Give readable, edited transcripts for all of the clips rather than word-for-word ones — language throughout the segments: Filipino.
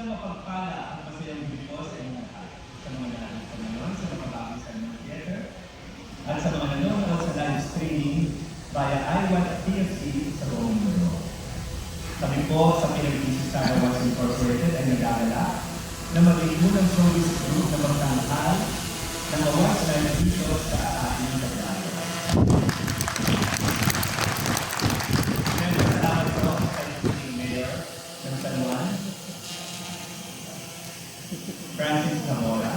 Isang mapagpala at masayang gabi po sa inyong lahat. Sa mga nanonood sa ngayon, sa nakabakit sa inyong theater, at sa mga nanonood sa live streaming via iWatch.tfc sa buong mundo. Kami po sa Philippine Star Wars Incorporated ay nag-aalala na maging unang showbiz group na magtanghal ng awards na nandito sa ating pagdalo. Salamat po sa inyong Mayor ng San Juan, Francis Zamora,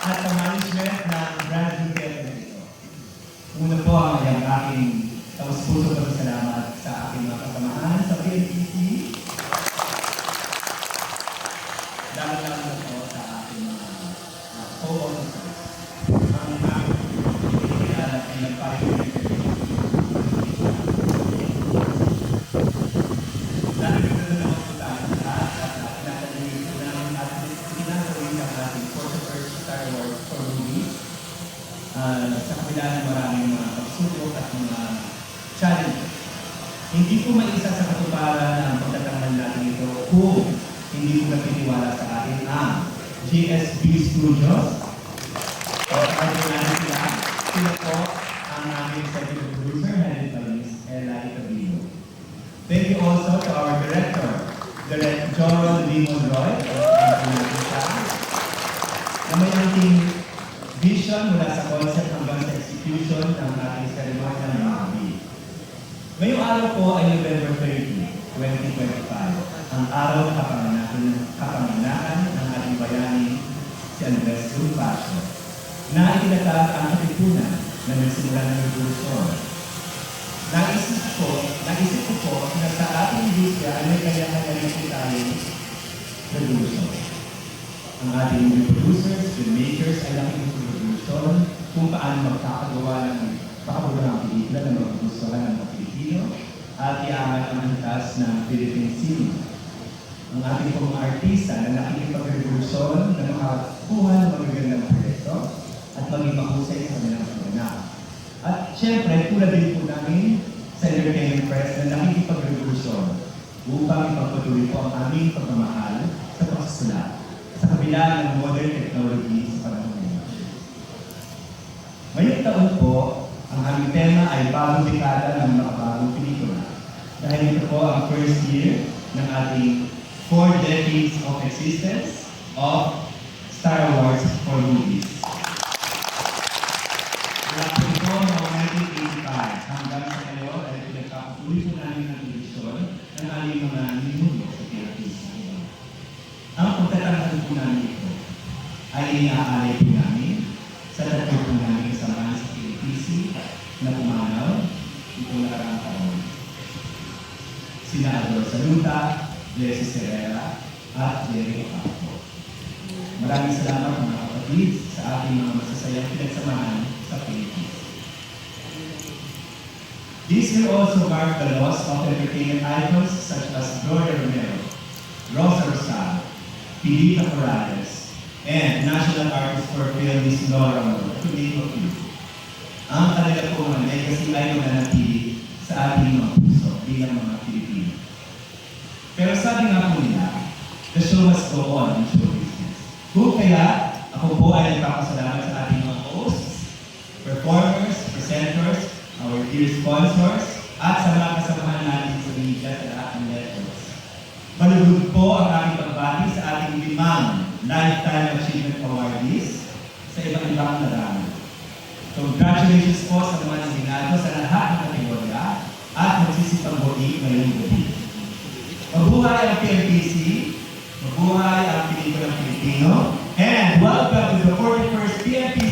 at sa management ng Brand New Theater dito. Una po ang aking taus-puso salamat sa aking mga kasamahan sa PNPC. Dahil-dahil na po sa aking mga co-officers. Ang aking pinilala ay nagpahingin. Dahil na naman po tayo lahat at natatagin po namin at pinagawin ang ating 41st Star Wars for movies. Sa kabila ng maraming mga pagsubok at mga challenge. Hindi po maisa sa katuparan ang pagtatanghal natin ito kung hindi po napiniwala sa atin ang GSB Studios. Sila po ang aming executive producer, headed by Ms. Ella Itabino. Thank you also to our director, Direct Joel Limon Roy, na may ating vision mula sa concept hanggang sa execution ng ating ceremony ng mga ngayong araw po ay November 30, 2025, ang araw ng kapanganakan ng ating bayani si Andres Bonifacio, na itinatag ang katipunan na nagsimula ng revolusyon. Naisip ko po na sa ating industriya ay may kanya-kanya po tayong revolusyon. Ang ating producers, filmmakers ay laking revolusyon kung paano magkakagawa ng pakabulang pelikula na magpugustuhan ng mga Pilipino at iaangat ang antas ng Philippine cinema. Ang ating pong mga artista na nakikipag-revolusyon na makakuha ng magagandang proyekto at maging mahusay sa kanilang pagganap. At syempre, tulad din po namin sa entertainment press na nakikipag-revolusyon upang ipagpatuloy po ang aming pagmamahal sa pagsusulat sa kabila ng modern technology sa panahon ngayon. Ngayong taon po, ang aming tema ay bagong dekada ng mga bagong pelikula. Dahil ito po ang first year ng ating 4 decades of existence of Star Wars for movies. Mula po ito noong 1985 hanggang sa ngayon ay pinagpapatuloy po namin ng tradisyon ng aming mga ninuno sa Philippines. Ang pagtatanghal po namin ito ay inaalay po namin sa tatlo po namin kasamahan sa PNPC na pumanaw itong nakarang taon. Sina Ador Saluta, Jesse Serrera, at Jerry Ocampo. Maraming salamat mga kapatid sa ating mga masasayang pinagsamahan sa PNPC. This year also marked the loss of entertainment icons such as Gloria Romero, Rosa Rosado, Pilita Corrales, and National Artist for Film Miss Nora Moore, to name a few. Ang talaga po mga legacy ay mananatili sa ating mga puso bilang mga Pilipino. Pero sabi nga po nila, the show must go on in show business. Kung kaya, ako po ay nagpapasalamat sa ating mga hosts, performers, presenters, our dear sponsors, at sa mga kasamahan natin sa media at ating networks. Malugod po ang aking pagbati sa ating 5 Lifetime Achievement Awardees sa iba't ibang naramit. Congratulations po sa mga nominado sa lahat ng kategorya at magsisipag-bodi ngayong gabi. Mabuhay ang PNPC, mabuhay ang pelikulang Pilipino, and welcome to the 41st PNPC